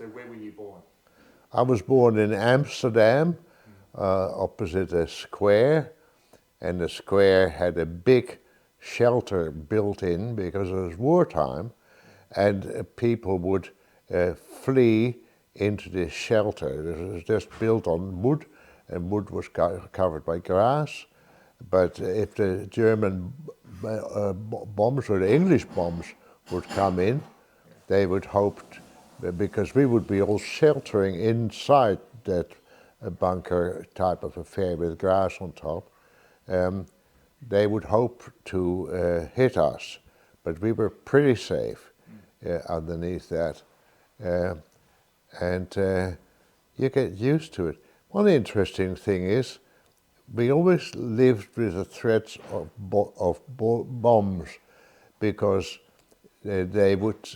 So where were you born? I was born in Amsterdam, opposite a square, and the square had a big shelter built in because it was wartime, and people would flee into this shelter. It was just built on wood, and wood was covered by grass. But if the German bombs or the English bombs would come in, they would hope, because we would be all sheltering inside that bunker type of affair with grass on top, they would hope to hit us. But we were pretty safe underneath that. And you get used to it. One interesting thing is, we always lived with the threats of bombs, because they would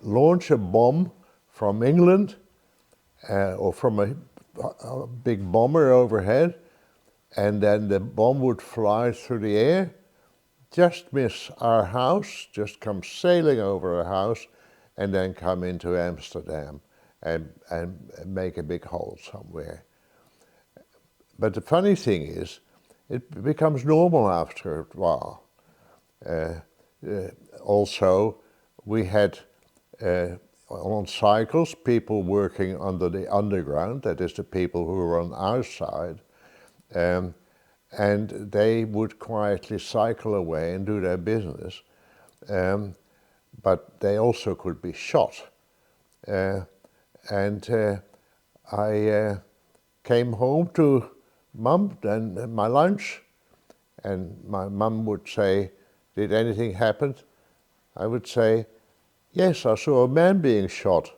launch a bomb from England or from a big bomber overhead, and then the bomb would fly through the air, just miss our house, just come sailing over our house, and then come into Amsterdam and make a big hole somewhere. But the funny thing is, it becomes normal after a while. Also, we had on cycles people working under the underground, that is the people who were on our side, and they would quietly cycle away and do their business, but they also could be shot. I came home to Mum and my lunch, and my mum would say, "Did anything happen?" I would say, "Yes, I saw a man being shot,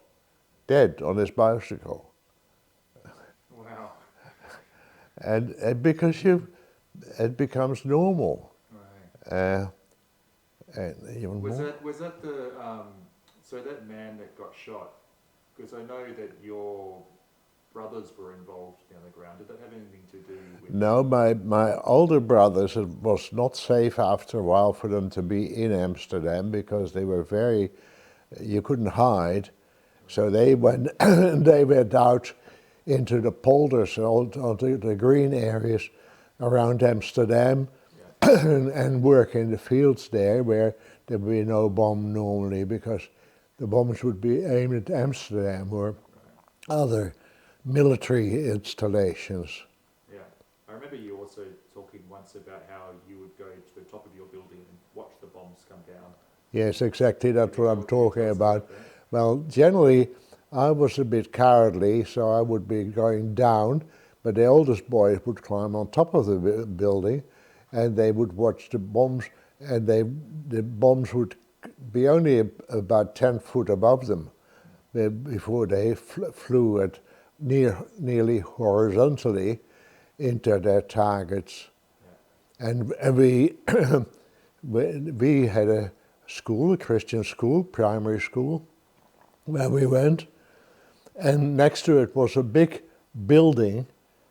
dead on his bicycle." Wow. And because it becomes normal. Right. And even was more. that the so that man that got shot? Because I know that your brothers were involved down the ground. Did that have anything to do with? No, my older brothers, it was not safe after a while for them to be in Amsterdam, because they were you couldn't hide. So they went out into the polders, onto the green areas around Amsterdam, and work in the fields there, where there would be no bomb normally, because the bombs would be aimed at Amsterdam or other military installations. Yeah, I remember you also talking once about how you would go to the top of your building and watch the bombs come down. Yes, exactly, that's what I'm talking about. That? Well, generally, I was a bit cowardly, so I would be going down, but the oldest boys would climb on top of the building, and they would watch the bombs, and the bombs would be only about 10 foot above them before they flew at nearly horizontally into their targets. Yeah. And we had a school, a Christian school, primary school, where we went, and next to it was a big building,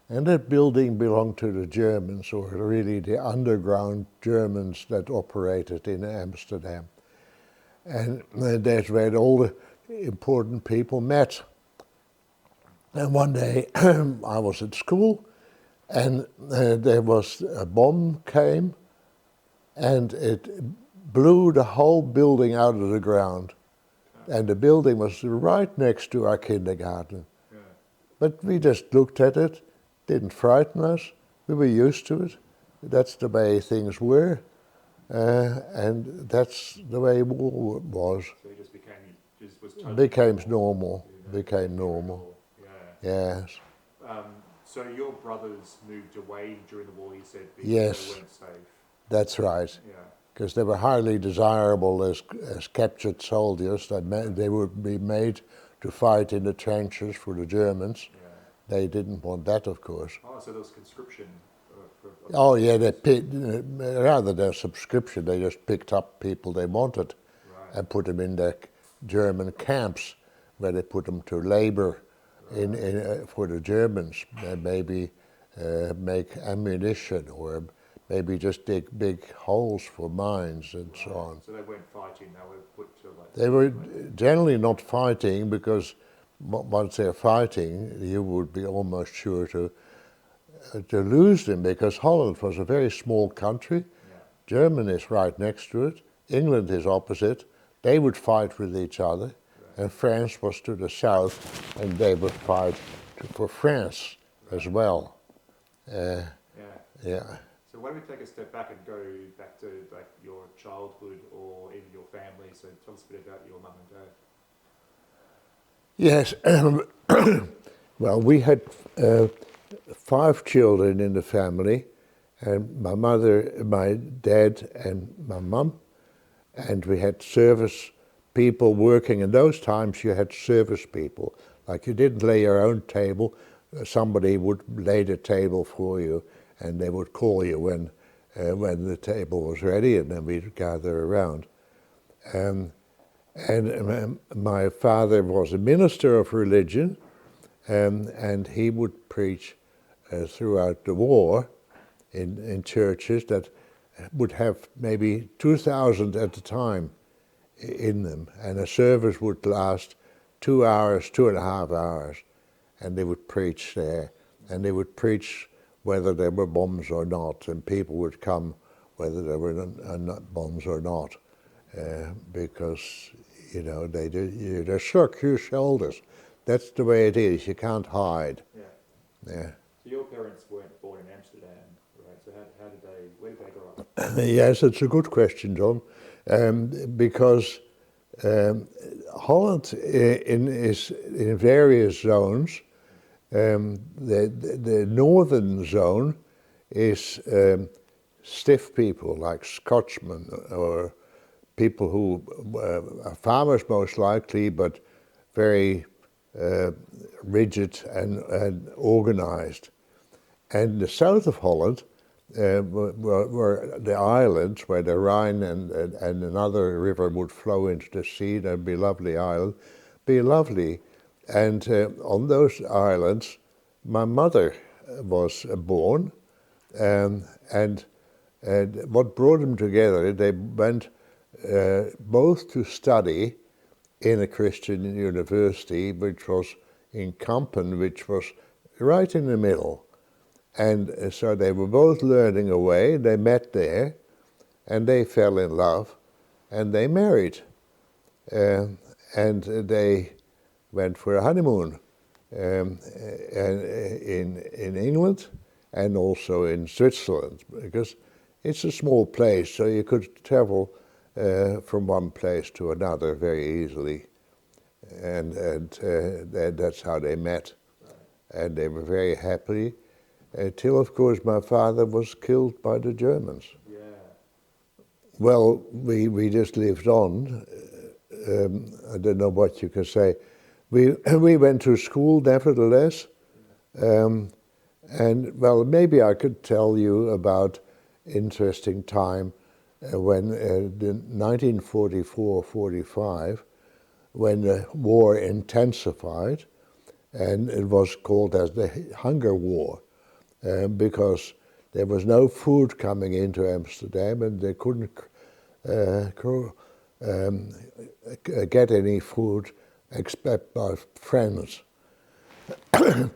and that building belonged to the Germans, or really the underground Germans that operated in Amsterdam. And that's where all the important people met. And one day I was at school, and there was a bomb came, and it blew the whole building out of the ground. And the building was right next to our kindergarten. Yeah. But we just looked at it, didn't frighten us, we were used to it. That's the way things were, and that's the way war was. So it was totally Became normal. Became normal. Yeah. Yes. So your brothers moved away during the war, you said, because Yes. they weren't safe. That's right. Yeah. Because they were highly desirable as captured soldiers. They would be made to fight in the trenches for the Germans. Yeah. They didn't want that, of course. Oh, so there was conscription. Oh yeah, rather than subscription, they just picked up people they wanted, right, and put them in the German camps, where they put them to labor for the Germans. Maybe make ammunition, or maybe just dig big holes for mines and so on. So they weren't fighting, they were put to like... They were generally not fighting, because once they're fighting, you would be almost sure to lose them, because Holland was a very small country. Yeah. Germany is right next to it. England is opposite. They would fight with each other. Right. And France was to the south, and they would fight for France as well. Yeah. Yeah. So why don't we take a step back and go back to like your childhood or even your family? So tell us a bit about your mum and dad. Yes. Well, we had 5 children in the family, and my mother, my dad, and my mum, and we had service people working. In those times, you had service people. Like, you didn't lay your own table; somebody would lay the table for you, and they would call you when the table was ready, and then we'd gather around. And my father was a minister of religion, and he would preach throughout the war in churches that would have maybe 2,000 at a time in them, and a service would last 2 hours, 2.5 hours, and they would preach there, and they would preach whether there were bombs or not, and people would come whether there were not bombs or not, because they shook your shoulders. That's the way it is. You can't hide. Yeah. So your parents weren't born in Amsterdam, right? So where did they grow up? Yes, it's a good question, John, because Holland is in various zones. The northern zone is stiff people like Scotchmen, or people who are farmers most likely, but very rigid and organized. And the south of Holland were the islands where the Rhine and another river would flow into the sea. There'd be lovely island, be lovely. And on those islands, my mother was born, and what brought them together, they went both to study in a Christian university, which was in Kampen, which was right in the middle. And so they were both learning away. They met there, and they fell in love, and they married. And they went for a honeymoon and in England and also in Switzerland, because it's a small place, so you could travel from one place to another very easily. And that's how they met. And they were very happy, until, of course, my father was killed by the Germans. Yeah. Well, we just lived on. I don't know what you can say. We went to school, nevertheless. And, well, maybe I could tell you about interesting time when in 1944-45, when the war intensified, and it was called as the Hunger War, because there was no food coming into Amsterdam, and they couldn't get any food except by friends. And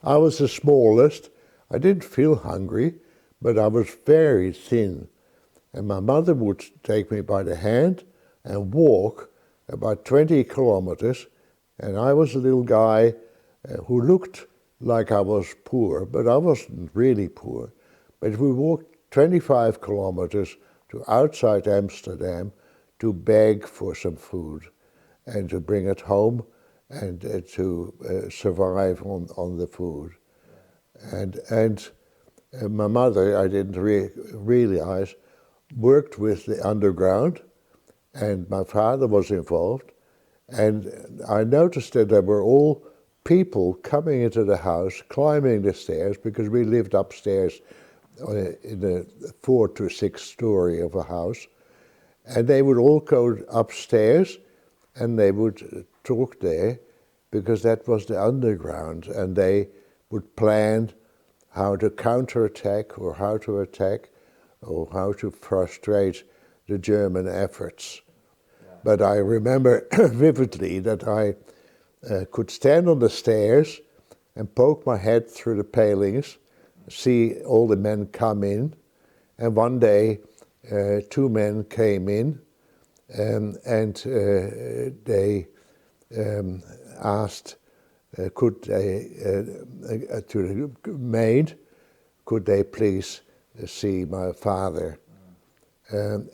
I was the smallest. I didn't feel hungry, but I was very thin. And my mother would take me by the hand and walk about 20 kilometers. And I was a little guy who looked like I was poor, but I wasn't really poor. But we walked 25 kilometers to outside Amsterdam to beg for some food and to bring it home and to survive on the food. And my mother, I didn't realize, worked with the underground, and my father was involved. And I noticed that there were all people coming into the house, climbing the stairs, because we lived upstairs in the 4 to 6 story of a house. And they would all go upstairs and they would talk there, because that was the underground, and they would plan how to counterattack or how to attack or how to frustrate the German efforts. But I remember vividly that I could stand on the stairs and poke my head through the palings, see all the men come in, and one day 2 men came in and they asked, could they, to the maid, could they please see my father? And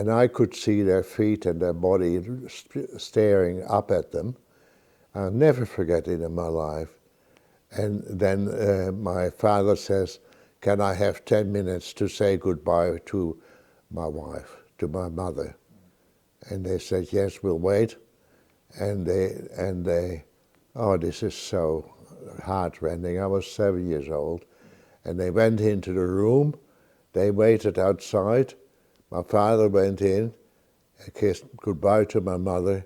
I could see their feet and their body staring up at them. I'll never forget it in my life. And then my father says, can I have 10 minutes to say goodbye to my wife, to my mother? And they said, yes, we'll wait. And they, oh, this is so heartrending. I was 7 years old. And they went into the room. They waited outside. My father went in, kissed goodbye to my mother,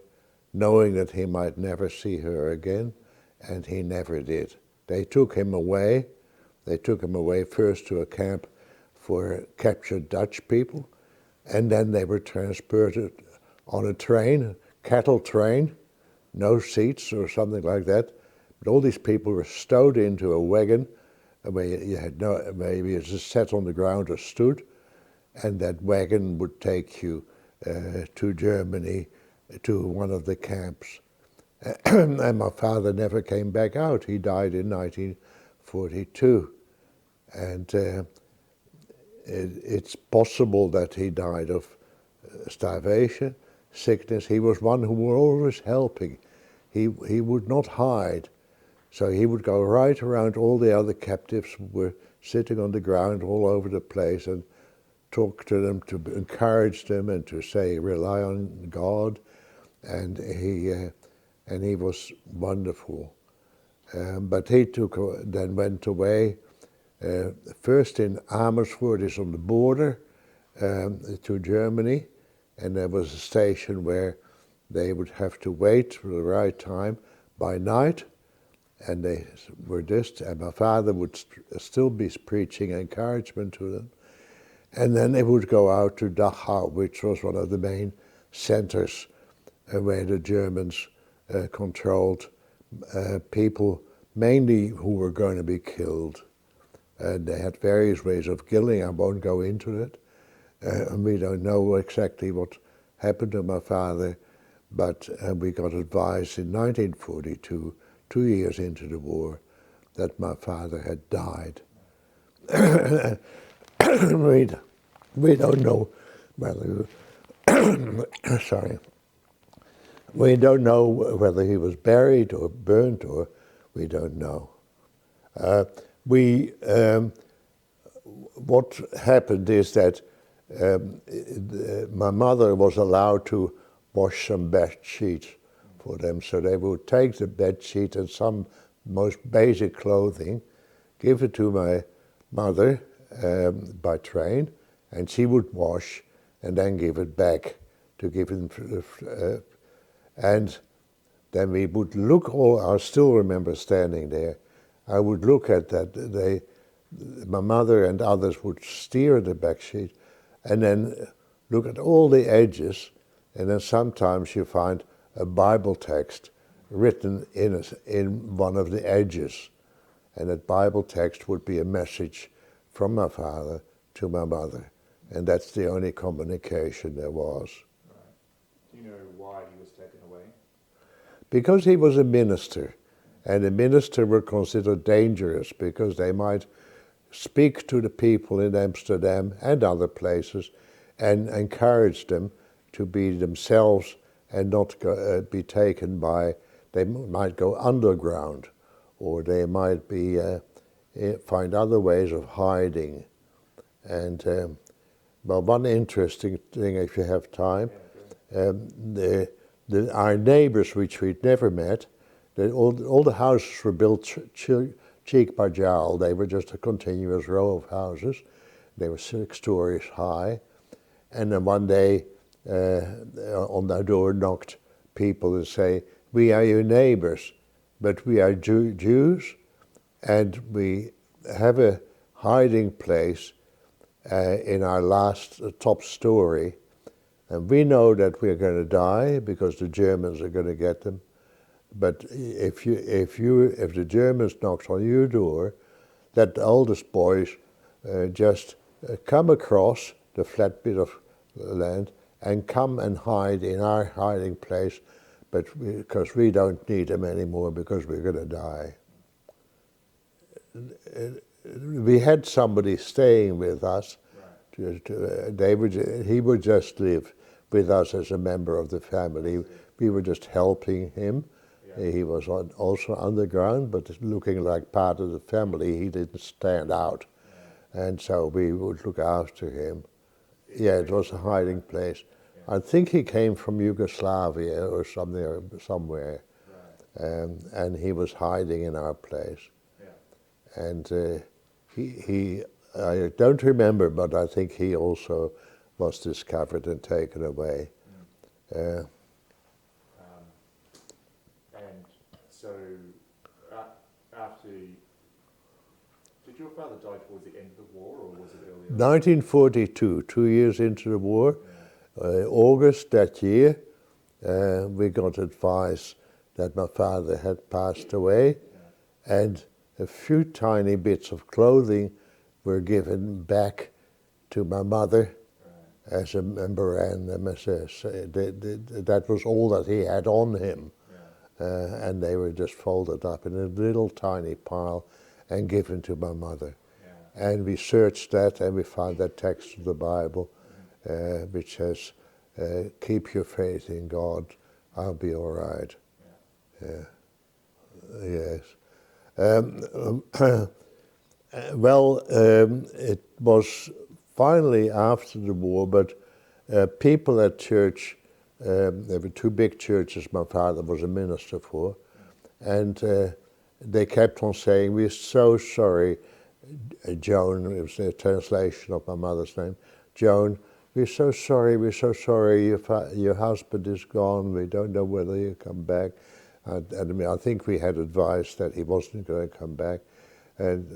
knowing that he might never see her again, and he never did. They took him away. They took him away first to a camp for captured Dutch people, and then they were transported on a train, a cattle train, no seats or something like that. But all these people were stowed into a wagon where you had no, maybe you just sat on the ground or stood, and that wagon would take you to Germany, to one of the camps. And my father never came back out. He died in 1942. And it's possible that he died of starvation, sickness. He was one who was always helping. He would not hide. So he would go right around all the other captives who were sitting on the ground all over the place and talk to them, to encourage them and to say, rely on God. And he was wonderful. But he then went away, first in Amersfoort, is on the border, to Germany. And there was a station where they would have to wait for the right time by night. And they were just, and my father would still be preaching encouragement to them. And then they would go out to Dachau, which was one of the main centers where the Germans controlled people, mainly who were going to be killed. And they had various ways of killing. I won't go into it. And we don't know exactly what happened to my father, but we got advice in 1942, 2 years into the war, that my father had died. we don't know whether, sorry, we don't know whether he was buried or burnt, or we don't know. What happened is that my mother was allowed to wash some bed sheets for them, so they would take the bed sheet and some most basic clothing, give it to my mother by train, and she would wash and then give it back to give him, and then we would look I still remember standing there. I would look at that. My mother and others would steer the back sheet, and then look at all the edges, and then sometimes you find a Bible text written in one of the edges, and that Bible text would be a message from my father to my mother, and that's the only communication there was. Right. Do you know why he was taken away? Because he was a minister, and a minister were considered dangerous because they might speak to the people in Amsterdam and other places and encourage them to be themselves and not be taken by, they might go underground, or they might be find other ways of hiding. And well, one interesting thing, if you have time, our neighbors, which we'd never met, all the houses were built cheek by jowl. They were just a continuous row of houses. They were 6 stories high. And then one day, on their door knocked people and say, "We are your neighbors, but we are Jews, and we have a hiding place in our last top story And we know that we're going to die because the Germans are going to get them. But if the Germans knocked on your door, that the oldest boys just come across the flat bit of land and come and hide in our hiding place, but because we don't need them anymore because we're going to die. We had somebody staying with us. He would just live with us as a member of the family. We were just helping him. He was also underground, but looking like part of the family. He didn't stand out. And so we would look after him. Yeah, it was a hiding place. I think he came from Yugoslavia or somewhere. And he was hiding in our place. And I don't remember, but I think he also was discovered and taken away. And so, after, did your father die towards the end of the war, or was it earlier? 1942, 2 years into the war, August that year, we got advice that my father had passed away, and a few tiny bits of clothing were given back to my mother as a memorandum. That was all that he had on him. And they were just folded up in a little tiny pile and given to my mother. And we searched that and we found that text of the Bible, which says, keep your faith in God, I'll be all right. Yes. It was finally after the war, but people at church, there were two big churches my father was a minister for, and they kept on saying, we're so sorry, Joan, it was a translation of my mother's name, Joan, we're so sorry, your husband is gone, we don't know whether he'll come back. And I think we had advice that he wasn't going to come back, and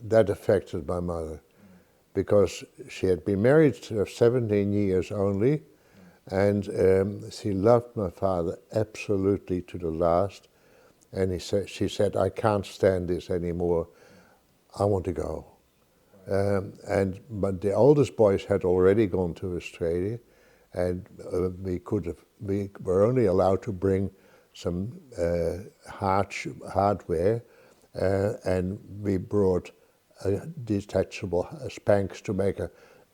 that affected my mother, because she had been married for 17 years only, and she loved my father absolutely to the last, and she said, I can't stand this anymore, I want to go. But the oldest boys had already gone to Australia, and we were only allowed to bring some hardware, and we brought detachable spanks to make a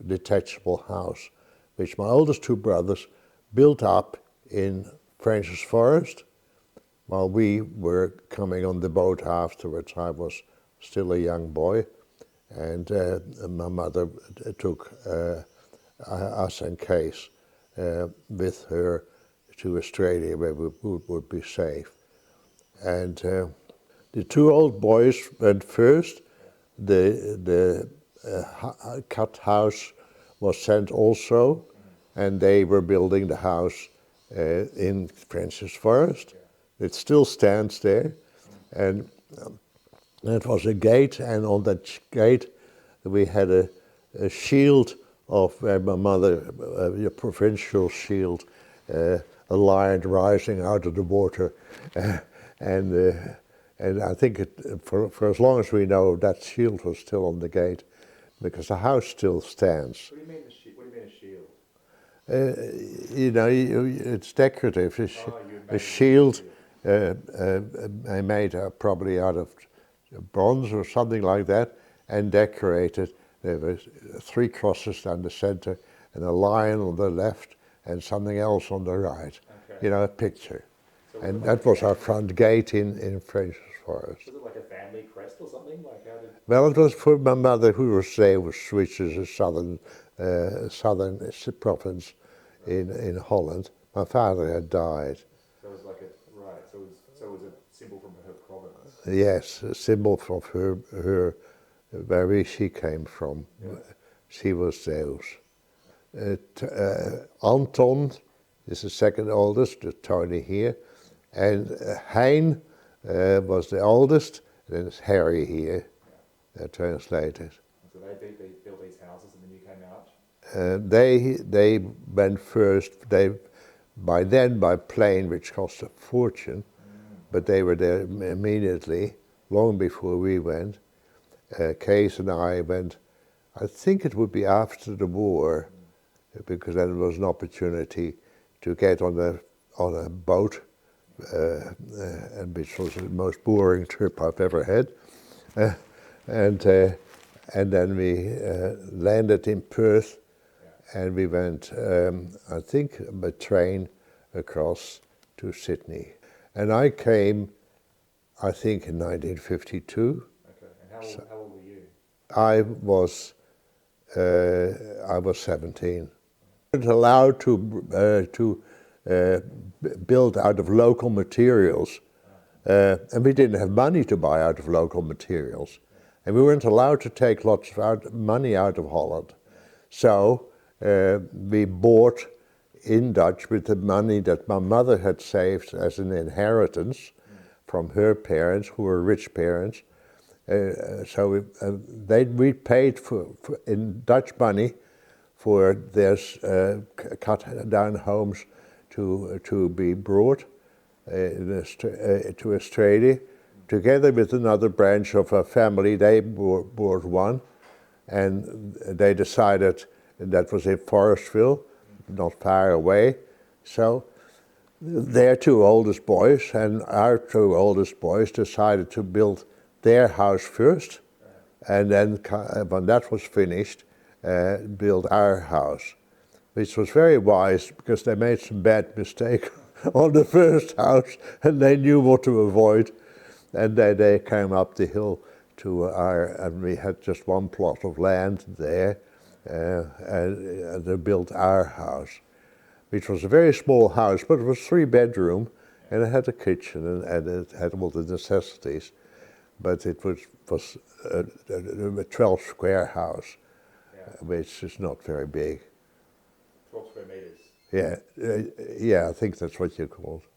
detachable house, which my oldest two brothers built up in Francis Forest while we were coming on the boat afterwards. I was still a young boy, and my mother took us and Case with her to Australia, where we would be safe. And the two old boys went first. The cut house was sent also, and they were building the house in Francis Forest. It still stands there, and it was a gate, and on that gate we had a shield of my mother, a provincial shield, a lion rising out of the water, and I think for as long as we know, that shield was still on the gate, because the house still stands. What do you mean a shield? It's decorative. A shield made probably out of bronze or something like that, and decorated. There were 3 crosses down the center, and a lion on the left, and something else on the right. Okay. A picture. So And that was our front gate in Francis Forest. Was it like a family crest or something? Like how did? Well, it was for my mother, who was there, which is a southern province in Holland. My father had died. So it was like So it was a symbol from her province. Yes, a symbol from her where she came from. Yeah. She was Zeus. Anton is the second oldest, Tony here, and Hein was the oldest, and then it's Harry here, translated. So they built these houses and then you came out? they went first. By then by plane, which cost a fortune, but they were there immediately, long before we went. Case and I went. I think it would be after the war, because then there was an opportunity to get on a boat, and which was the most boring trip I've ever had. And then we landed in Perth, and we went, I think, by train across to Sydney. And I came, I think, in 1952. Okay, and how old were you? I was 17. We weren't allowed to build out of local materials, and we didn't have money to buy out of local materials, and we weren't allowed to take lots of money out of Holland. So we bought in Dutch with the money that my mother had saved as an inheritance from her parents, who were rich parents. So we paid for in Dutch money for their cut down homes to be brought to Australia. Together with another branch of our family, they bought one, and they decided that was in Forestville, not far away. So their two oldest boys and our two oldest boys decided to build their house first, and then when that was finished, build our house, which was very wise because they made some bad mistake on the first house, and they knew what to avoid, and they came up the hill to and we had just one plot of land there, and they built our house, which was a very small house, but it was 3-bedroom, and it had a kitchen and it had all the necessities. But it was a 12-square house, which is not very big. 12 square meters. Yeah, I think that's what you call it.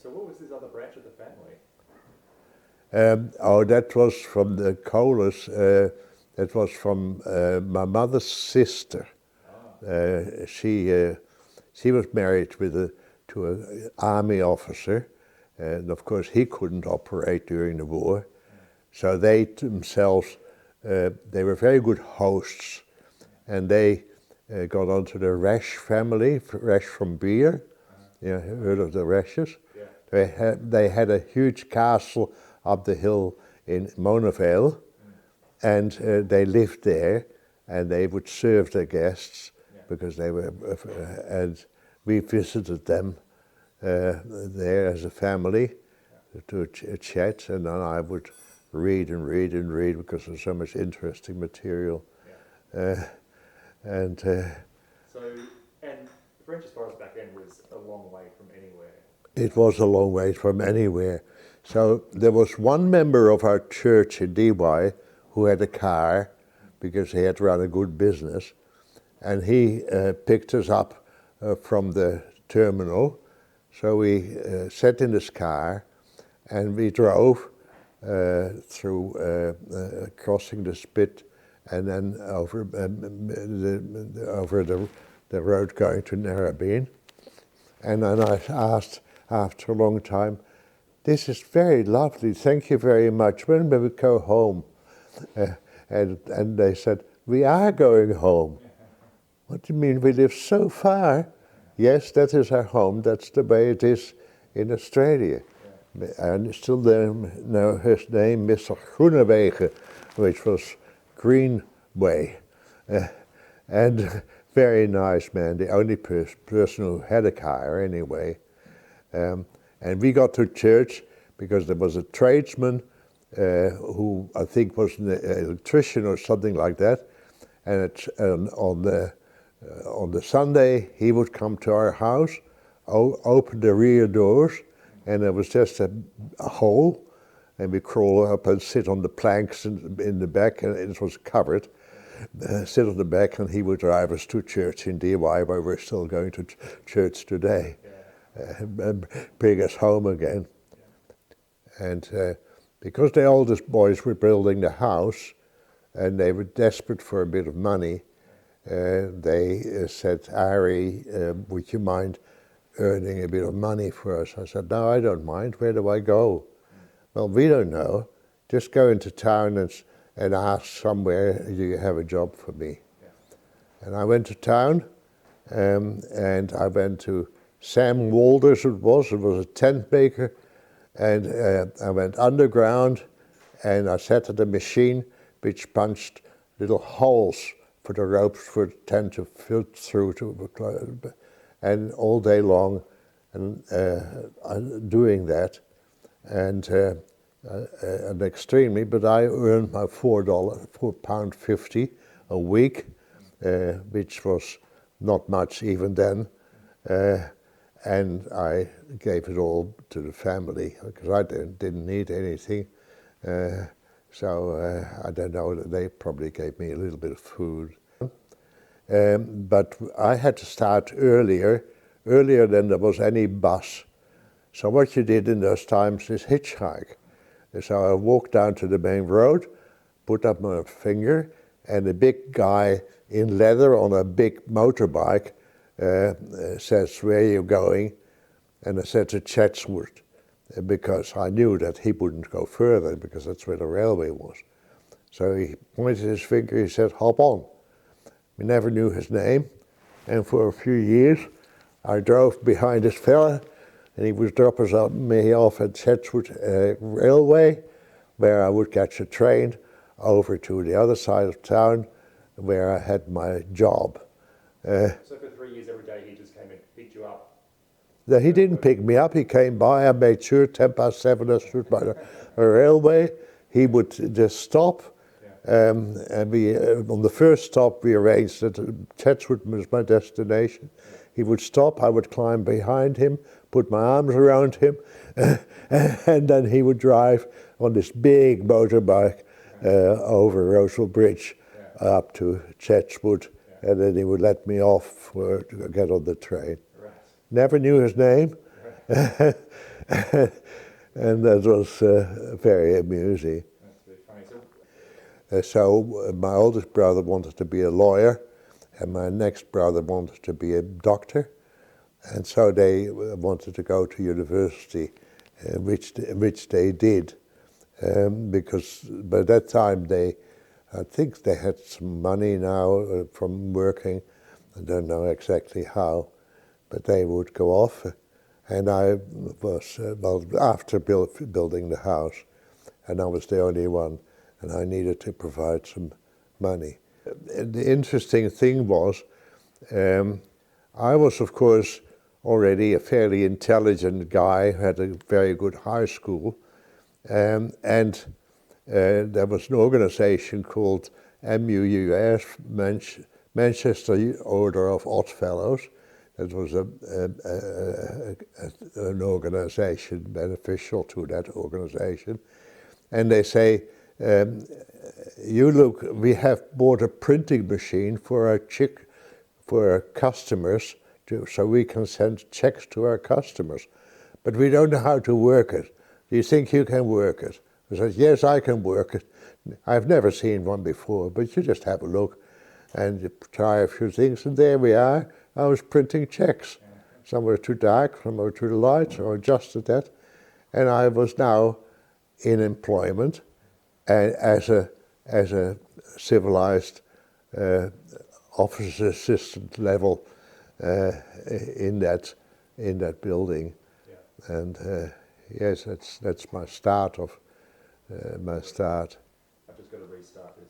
So what was this other branch of the family? That was from the Colas. That was from my mother's sister. She was married to an army officer, and of course he couldn't operate during the war. So they themselves, they were very good hosts, and they got onto the Resch family, Resch from beer. You heard of the Resches? Yeah. They had a huge castle up the hill in Monavale, and they lived there, and they would serve their guests because they were, and we visited them there as a family to chat, and then I would read and read and read because there's so much interesting material. And French's Forest back then was a long way from anywhere. It was a long way from anywhere. So there was one member of our church in DY who had a car because he had run a good business, and he picked us up from the terminal. So we sat in this car and we drove through crossing the Spit, and then over the road going to Narrabeen. And then I asked after a long time, "This is very lovely, thank you very much. When will we go home?" And they said, "We are going home." "What do you mean, we live so far?" "Yes, that is our home. That's the way it is in Australia." And still there, now his name, Mr. Groenewegen, which was Greenway. And very nice man, the only person who had a car anyway. And we got to church because there was a tradesman who I think was an electrician or something like that. And on the Sunday, he would come to our house, open the rear doors, and there was just a hole, and we crawl up and sit on the planks in the back, and it was covered. Sit on the back, and he would drive us to church in DY, where we're still going to church today, and bring us home again. And because the oldest boys were building the house, and they were desperate for a bit of money, they said, Arie, would you mind earning a bit of money for us? I said, no, I don't mind. Where do I go? Well, we don't know. Just go into town and ask somewhere, do you have a job for me? And I went to town, and I went to Sam Walder's, it was a tent maker, and I went underground, and I sat at a machine which punched little holes for the ropes for the tent to fit through to, and all day long, and doing that, and extremely, but I earned my £4.50 a week, which was not much even then, and I gave it all to the family because I didn't need anything. So I don't know, they probably gave me a little bit of food. But I had to start earlier than there was any bus. So what you did in those times is hitchhike. So I walked down to the main road, put up my finger, and a big guy in leather on a big motorbike says, where are you going? And I said to Chatswood, because I knew that he wouldn't go further because that's where the railway was. So he pointed his finger, he said, hop on. We never knew his name, and for a few years I drove behind this fella, and he would drop me off at Sietsma railway, where I would catch a train over to the other side of town, where I had my job. So for 3 years every day he just came and picked you up? No, he didn't pick me up, he came by, I made sure 7:10 I stood by the railway. He would just stop, and we, on the first stop we arranged that Chatswood was my destination. He would stop, I would climb behind him, put my arms around him, and then he would drive on this big motorbike over Roswell Bridge up to Chatswood, and then he would let me off to get on the train. Right. Never knew his name, and that was very amusing. That's very funny. So my oldest brother wanted to be a lawyer, and my next brother wanted to be a doctor, and so they wanted to go to university, which they did, because by that time I think they had some money now from working. I don't know exactly how, but they would go off, and I was after building the house, and I was the only one, and I needed to provide some money. The interesting thing was, I was of course already a fairly intelligent guy, had a very good high school, and there was an organization called MUUS, Manchester Order of Oddfellows. It was an organization beneficial to that organization. And they say, we have bought a printing machine for our customers, so we can send checks to our customers. But we don't know how to work it. Do you think you can work it? I said, yes, I can work it. I've never seen one before, but you just have a look and you try a few things, and there we are. I was printing checks. Some were too dark, some were too light, so I adjusted that. And I was now in employment and as a civilized office assistant level in that building. Yeah. And yes, that's my start. I've just got to restart this.